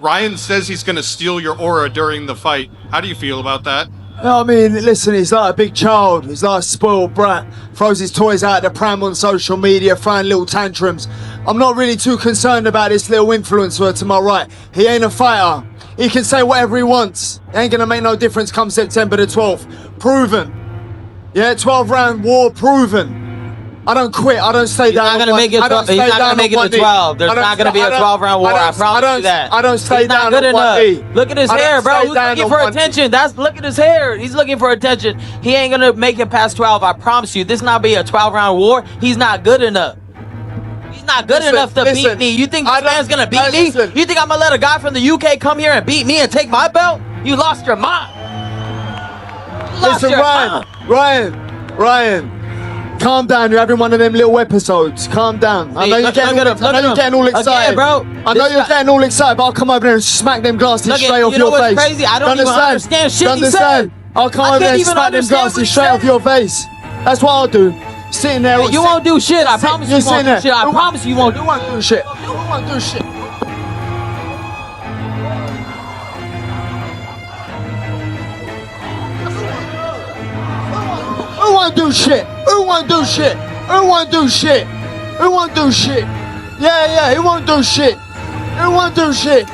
Ryan says he's going to steal your aura during the fight. How do you feel about that? I mean, listen, he's like a big child. He's like a spoiled brat. Throws his toys out of the pram on social media, throwing little tantrums. I'm not really too concerned about this little influencer to my right. He ain't a fighter. He can say whatever he wants. It ain't gonna make no difference come September the 12th. Proven. Yeah, 12-round war, proven. I don't quit. I don't stay down. He's not gonna make it to 12. There's not gonna be a 12-round war. I promise you that. I don't stay down. Good enough. Look at his hair, bro. He's looking for attention. Look at his hair. He's looking for attention. He ain't gonna make it past 12. I promise you. This not be a 12-round war. He's not good enough. He's not good enough to beat me. You think this man's gonna beat me? You think I'm gonna let a guy from the UK come here and beat me and take my belt? You lost your mind. Listen, Ryan. Calm down, you're having one of them little episodes. Calm down. I know you're getting all excited. Again, bro. I know you're getting all excited, but I'll come over there and smack them glasses straight off your face. Crazy? I don't even understand shit he said. I'll come over there and smack them glasses straight off your face. That's what I'll do. Sitting there. You won't do shit. I promise you won't do shit. I promise you won't do shit. You won't do shit. Who won't do shit? Who won't do shit? Who won't do shit? Who won't do shit? Yeah, who won't do shit? Who won't do shit?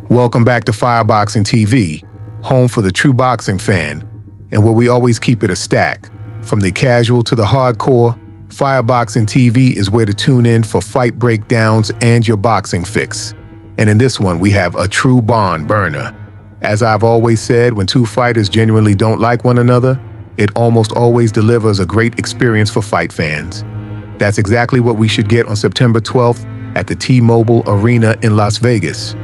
Welcome back to Fireboxing TV, home for the true boxing fan, and where we always keep it a stack. From the casual to the hardcore, Fireboxing TV is where to tune in for fight breakdowns and your boxing fix. And in this one, we have a true bond burner. As I've always said, when two fighters genuinely don't like one another, it almost always delivers a great experience for fight fans. That's exactly what we should get on September 12th at the T-Mobile Arena in Las Vegas,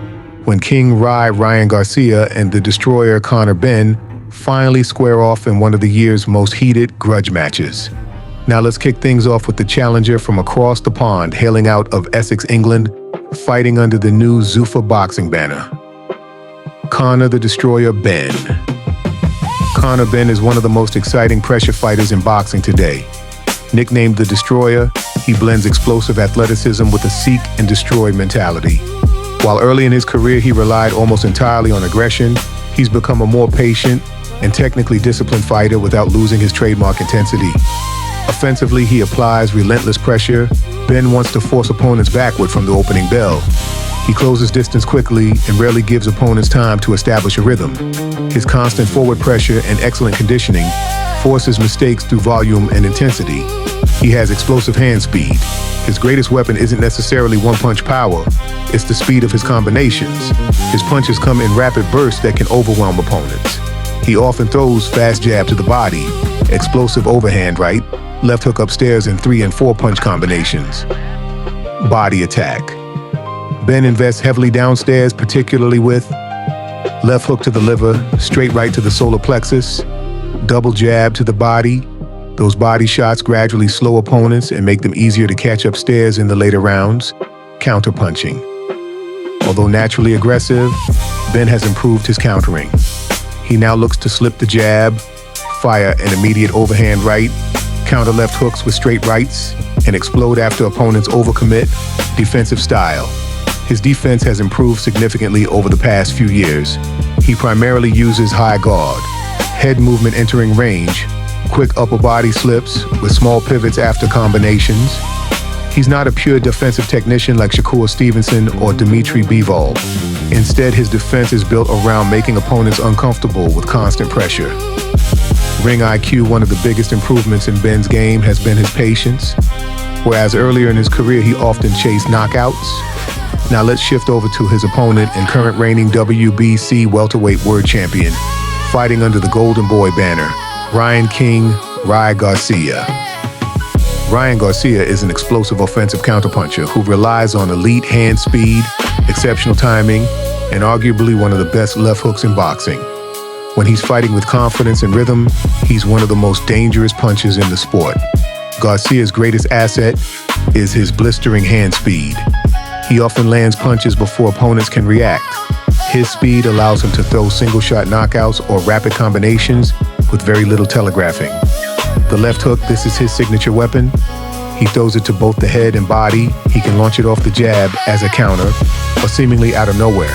when King Ryan Garcia and the Destroyer Conor Benn finally square off in one of the year's most heated grudge matches. Now let's kick things off with the challenger from across the pond, hailing out of Essex, England, fighting under the new Zuffa boxing banner. Conor the Destroyer Benn. Conor Benn is one of the most exciting pressure fighters in boxing today. Nicknamed the Destroyer, he blends explosive athleticism with a seek and destroy mentality. While early in his career he relied almost entirely on aggression, he's become a more patient and technically disciplined fighter without losing his trademark intensity. Offensively, he applies relentless pressure. Benn wants to force opponents backward from the opening bell. He closes distance quickly and rarely gives opponents time to establish a rhythm. His constant forward pressure and excellent conditioning forces mistakes through volume and intensity. He has explosive hand speed. His greatest weapon isn't necessarily one-punch power, it's the speed of his combinations. His punches come in rapid bursts that can overwhelm opponents. He often throws fast jab to the body, explosive overhand right, left hook upstairs in 3 and 4 punch combinations. Body attack. Benn invests heavily downstairs, particularly with left hook to the liver, straight right to the solar plexus, double jab to the body. Those body shots gradually slow opponents and make them easier to catch upstairs in the later rounds. Counterpunching. Although naturally aggressive, Benn has improved his countering. He now looks to slip the jab, fire an immediate overhand right, counter left hooks with straight rights, and explode after opponents overcommit. Defensive style. His defense has improved significantly over the past few years. He primarily uses high guard, head movement entering range, quick upper body slips with small pivots after combinations. He's not a pure defensive technician like Shakur Stevenson or Dmitry Bivol. Instead, his defense is built around making opponents uncomfortable with constant pressure. Ring IQ, one of the biggest improvements in Benn's game, has been his patience. Whereas earlier in his career, he often chased knockouts. Now let's shift over to his opponent and current reigning WBC welterweight world champion, fighting under the Golden Boy banner, Ryan Garcia. Ryan Garcia is an explosive offensive counterpuncher who relies on elite hand speed, exceptional timing, and arguably one of the best left hooks in boxing. When he's fighting with confidence and rhythm, he's one of the most dangerous punchers in the sport. Garcia's greatest asset is his blistering hand speed. He often lands punches before opponents can react. His speed allows him to throw single-shot knockouts or rapid combinations with very little telegraphing. The left hook, this is his signature weapon. He throws it to both the head and body. He can launch it off the jab as a counter, or seemingly out of nowhere.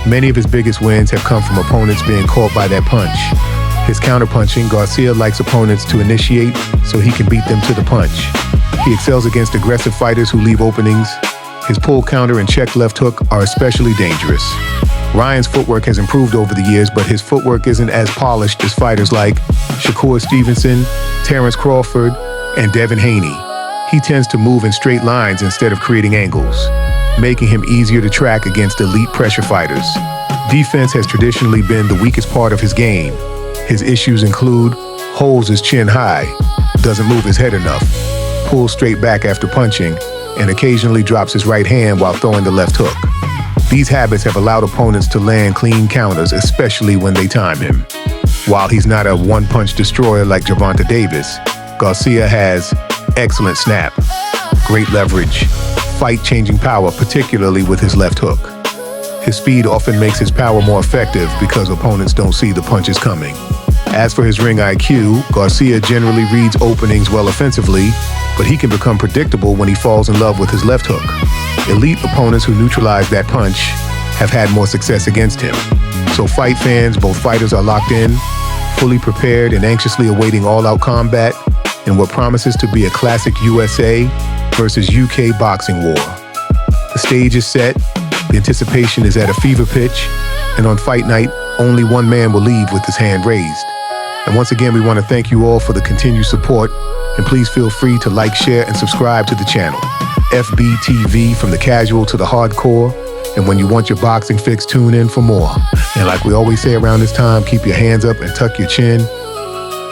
Many of his biggest wins have come from opponents being caught by that punch. His counterpunching, Garcia likes opponents to initiate so he can beat them to the punch. He excels against aggressive fighters who leave openings. His pull counter and check left hook are especially dangerous. Ryan's footwork has improved over the years, but his footwork isn't as polished as fighters like Shakur Stevenson, Terrence Crawford, and Devin Haney. He tends to move in straight lines instead of creating angles, making him easier to track against elite pressure fighters. Defense has traditionally been the weakest part of his game. His issues include holds his chin high, doesn't move his head enough, pulls straight back after punching, and occasionally drops his right hand while throwing the left hook. These habits have allowed opponents to land clean counters, especially when they time him. While he's not a one-punch destroyer like Gervonta Davis, Garcia has excellent snap, great leverage, fight-changing power, particularly with his left hook. His speed often makes his power more effective because opponents don't see the punches coming. As for his ring IQ, Garcia generally reads openings well offensively, but he can become predictable when he falls in love with his left hook. Elite opponents who neutralize that punch have had more success against him. So fight fans, both fighters are locked in, fully prepared and anxiously awaiting all-out combat in what promises to be a classic USA versus UK boxing war. The stage is set, the anticipation is at a fever pitch, and on fight night, only one man will leave with his hand raised. And once again, we want to thank you all for the continued support, and please feel free to like, share, and subscribe to the channel. FBTV, from the casual to the hardcore, and when you want your boxing fix, tune in for more. And like we always say around this time, keep your hands up and tuck your chin.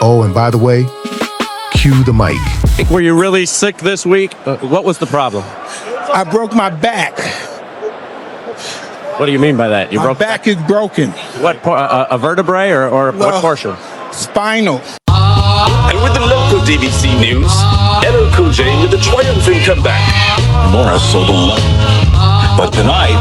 Oh, and by the way, cue the mic. Were you really sick this week? What was the problem? I broke my back. What do you mean by that? My back is broken. What, a vertebrae or what portion? Spinal. And with the local DVC news, LL Cool J with a triumphant comeback. Morris sold 1. But tonight,